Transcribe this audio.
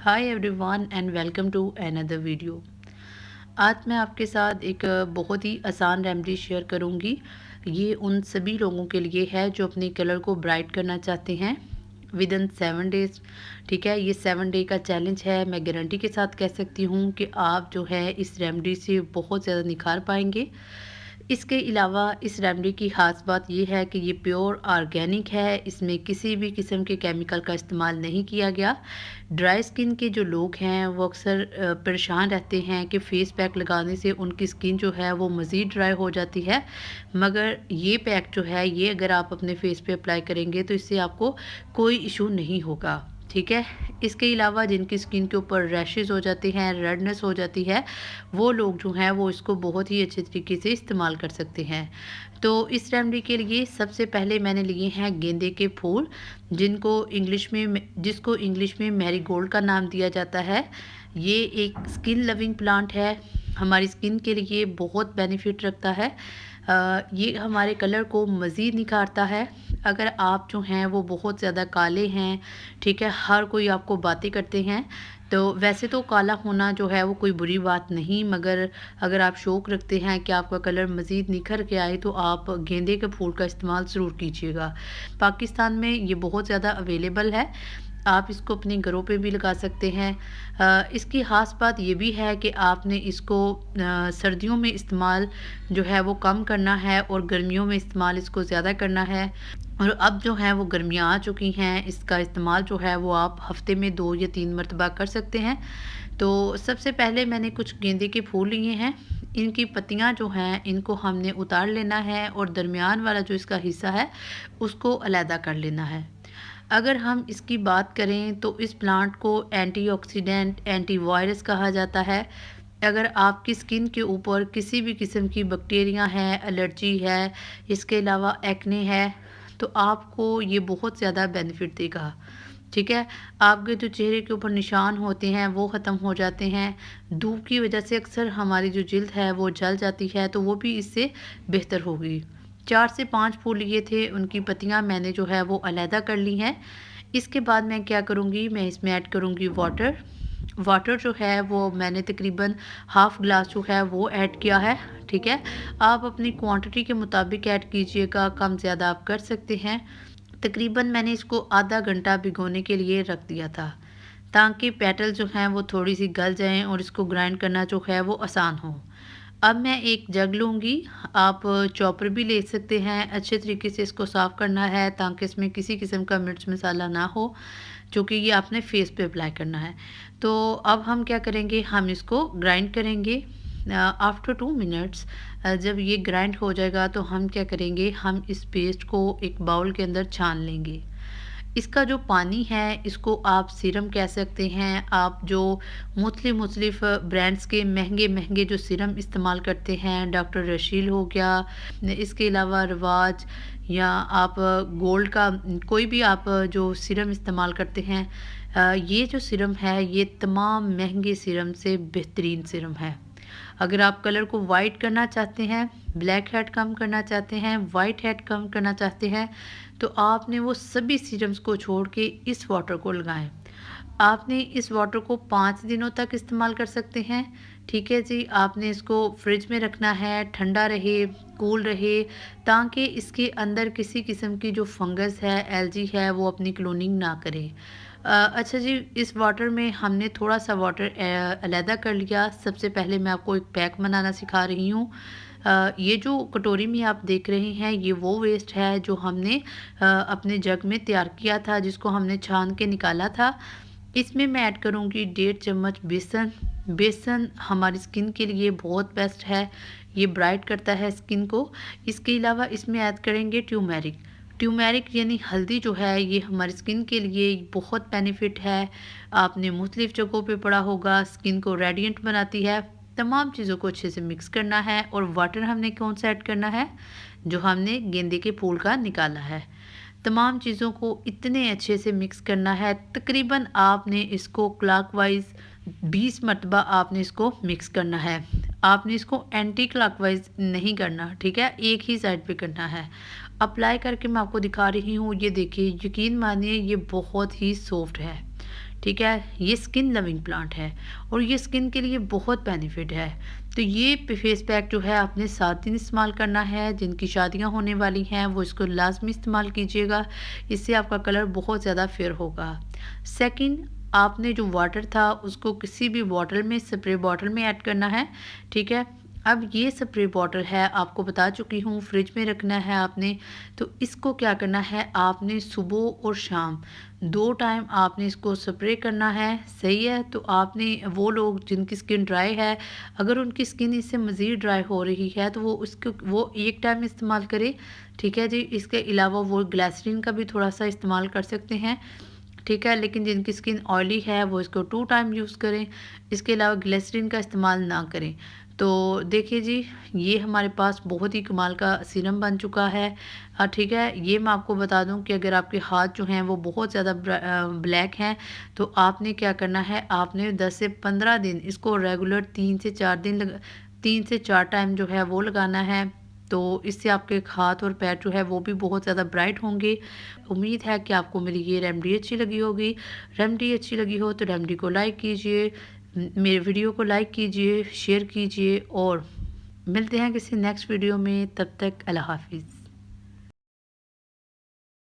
Hi everyone and welcome to another video. आज मैं आपके साथ एक बहुत ही आसान रेमेडी शेयर करूंगी। ये उन सभी लोगों के लिए है जो अपने कलर को ब्राइट करना चाहते हैं विद इन 7 डेज़। ठीक है, ये 7 डे का चैलेंज है। मैं गारंटी के साथ कह सकती हूँ कि आप जो है इस रेमेडी से बहुत ज़्यादा निखार पाएंगे। इसके अलावा इस रेमेडी की ख़ास बात ये है कि ये प्योर ऑर्गेनिक है, इसमें किसी भी किस्म के केमिकल का इस्तेमाल नहीं किया गया। ड्राई स्किन के जो लोग हैं वो अक्सर परेशान रहते हैं कि फ़ेस पैक लगाने से उनकी स्किन जो है वो मज़ीद ड्राई हो जाती है, मगर ये पैक जो है ये अगर आप अपने फेस पे अप्लाई करेंगे तो इससे आपको कोई इशू नहीं होगा। ठीक है, इसके अलावा जिनकी स्किन के ऊपर रैशेज़ हो जाते हैं, रेडनेस हो जाती है, वो लोग जो हैं वो इसको बहुत ही अच्छे तरीके से इस्तेमाल कर सकते हैं। तो इस रेमेडी के लिए सबसे पहले मैंने लिए हैं गेंदे के फूल, जिसको इंग्लिश में मैरीगोल्ड का नाम दिया जाता है। ये एक स्किन लविंग प्लांट है, हमारी स्किन के लिए बहुत बेनिफिट रखता है। ये हमारे कलर को मज़ीद निखारता है। अगर आप जो हैं वो बहुत ज़्यादा काले हैं, ठीक है, हर कोई आपको बातें करते हैं, तो वैसे तो काला होना जो है वो कोई बुरी बात नहीं, मगर अगर आप शौक़ रखते हैं कि आपका कलर मज़ीद निखर के आए तो आप गेंदे के फूल का इस्तेमाल ज़रूर कीजिएगा। पाकिस्तान में ये बहुत ज़्यादा अवेलेबल है, आप इसको अपने घरों पे भी लगा सकते हैं। इसकी ख़ास बात ये भी है कि आपने इसको सर्दियों में इस्तेमाल जो है वो कम करना है और गर्मियों में इस्तेमाल इसको ज़्यादा करना है। और अब जो है वो गर्मियाँ आ चुकी हैं, इसका इस्तेमाल जो है वो आप हफ़्ते में 2 या 3 मरतबा कर सकते हैं। तो सबसे पहले मैंने कुछ गेंदे के फूल लिए हैं, इनकी पत्तियां जो हैं इनको हमने उतार लेना है और दरमियान वाला जो इसका हिस्सा है उसको अलहदा कर लेना है। अगर हम इसकी बात करें तो इस प्लांट को एंटीऑक्सीडेंट, एंटीवायरस कहा जाता है। अगर आपकी स्किन के ऊपर किसी भी किस्म की बैक्टीरिया है, एलर्जी है, इसके अलावा एक्ने है, तो आपको ये बहुत ज़्यादा बेनिफिट देगा। ठीक है, आपके जो चेहरे के ऊपर निशान होते हैं वो ख़त्म हो जाते हैं। धूप की वजह से अक्सर हमारी जो जिल्द है वो जल जाती है, तो वो भी इससे बेहतर होगी। 4 से 5 फूल लिए थे, उनकी पत्तियां मैंने जो है वो अलहदा कर ली हैं। इसके बाद मैं क्या करूँगी, मैं इसमें ऐड करूँगी वाटर। वाटर जो है वो मैंने तकरीबन हाफ़ ग्लास जो है वो ऐड किया है। ठीक है, आप अपनी क्वांटिटी के मुताबिक ऐड कीजिएगा, कम ज़्यादा आप कर सकते हैं। तकरीबन मैंने इसको आधा घंटा भिगोने के लिए रख दिया था, ताकि पेटल जो हैं वो थोड़ी सी गल जाएं और इसको ग्राइंड करना जो है वो आसान हो। अब मैं एक जग लूँगी, आप चॉपर भी ले सकते हैं। अच्छे तरीके से इसको साफ़ करना है ताकि इसमें किसी किस्म का मिर्च मसाला ना हो, क्योंकि ये आपने फेस पे अप्लाई करना है। तो अब हम क्या करेंगे, हम इसको ग्राइंड करेंगे। आफ्टर 2 मिनट्स जब ये ग्राइंड हो जाएगा तो हम क्या करेंगे, हम इस पेस्ट को एक बाउल के अंदर छान लेंगे। इसका जो पानी है इसको आप सीरम कह सकते हैं। आप जो मुख्तलिफ ब्रांड्स के महंगे जो सीरम इस्तेमाल करते हैं, डॉक्टर रशील हो गया, इसके अलावा रिवाज, या आप गोल्ड का कोई भी आप जो सीरम इस्तेमाल करते हैं, ये जो सीरम है ये तमाम महंगे सीरम से बेहतरीन सीरम है। अगर आप कलर को वाइट करना चाहते हैं, ब्लैक हेड कम करना चाहते हैं, वाइट हेड कम करना चाहते हैं, तो आपने वो सभी सीरम्स को छोड़ के इस वाटर को लगाएं। आपने इस वाटर को 5 दिनों तक इस्तेमाल कर सकते हैं। ठीक है जी, आपने इसको फ्रिज में रखना है, ठंडा रहे, कूल रहे, ताकि इसके अंदर किसी किस्म की जो फंगस है, एलर्जी है, वो अपनी क्लोनिंग ना करे। अच्छा जी, इस वाटर में हमने थोड़ा सा वाटर अलहदा कर लिया। सबसे पहले मैं आपको एक पैक बनाना सिखा रही हूँ। ये जो कटोरी में आप देख रहे हैं ये वो वेस्ट है जो हमने अपने जग में तैयार किया था, जिसको हमने छान के निकाला था। इसमें मैं ऐड करूँगी 1.5 चम्मच बेसन। बेसन हमारी स्किन के लिए बहुत बेस्ट है, ये ब्राइट करता है स्किन को। इसके अलावा इसमें ऐड करेंगे ट्यूमेरिक। ट्यूमेरिक यानी हल्दी जो है ये हमारी स्किन के लिए बहुत बेनिफिट है। आपने मुख्तलिफ जगहों पे पढ़ा होगा, स्किन को रेडिएंट बनाती है। तमाम चीज़ों को अच्छे से मिक्स करना है। और वाटर हमने कौन सा ऐड करना है, जो हमने गेंदे के फूल का निकाला है। तमाम चीज़ों को इतने अच्छे से मिक्स करना है, तकरीबन आपने इसको क्लॉकवाइज 20 मरतबा आपने इसको मिक्स करना है। आपने इसको एंटी क्लॉकवाइज नहीं करना, ठीक है, एक ही साइड पे करना है। अप्लाई करके मैं आपको दिखा रही हूँ, ये देखिए, यकीन मानिए ये बहुत ही सॉफ्ट है। ठीक है, ये स्किन लविंग प्लांट है और ये स्किन के लिए बहुत बेनिफिट है। तो ये फेस पैक जो है आपने 7 दिन इस्तेमाल करना है। जिनकी शादियां होने वाली हैं वो इसको लाजमी इस्तेमाल कीजिएगा, इससे आपका कलर बहुत ज़्यादा फेयर होगा। सेकंड, आपने जो वाटर था उसको किसी भी बॉटल में, स्प्रे बॉटल में ऐड करना है। ठीक है, अब ये स्प्रे बॉटल है, आपको बता चुकी हूँ फ्रिज में रखना है आपने। तो इसको क्या करना है, आपने सुबह और शाम 2 टाइम आपने इसको स्प्रे करना है। सही है, तो आपने वो लोग जिनकी स्किन ड्राई है, अगर उनकी स्किन इससे मज़ीद ड्राई हो रही है तो वो एक टाइम इस्तेमाल करें। ठीक है जी, इसके अलावा वो ग्लिसरीन का भी थोड़ा सा इस्तेमाल कर सकते हैं। ठीक है, लेकिन जिनकी स्किन ऑयली है वो इसको 2 टाइम यूज़ करें। इसके अलावा ग्लिसरीन का इस्तेमाल ना करें। तो देखिए जी, ये हमारे पास बहुत ही कमाल का सीरम बन चुका है। ठीक है, ये मैं आपको बता दूं कि अगर आपके हाथ जो हैं वो बहुत ज़्यादा ब्लैक हैं तो आपने क्या करना है, आपने 10 से 15 दिन इसको रेगुलर 3 से 4 टाइम जो है वो लगाना है। तो इससे आपके हाथ और पैर जो है वो भी बहुत ज़्यादा ब्राइट होंगे। उम्मीद है कि आपको मेरी ये रेमेडी अच्छी लगी होगी। रेमेडी अच्छी लगी हो तो रेमेडी को लाइक कीजिए, मेरे वीडियो को लाइक कीजिए, शेयर कीजिए और मिलते हैं किसी नेक्स्ट वीडियो में। तब तक अल्लाह हाफ़िज़।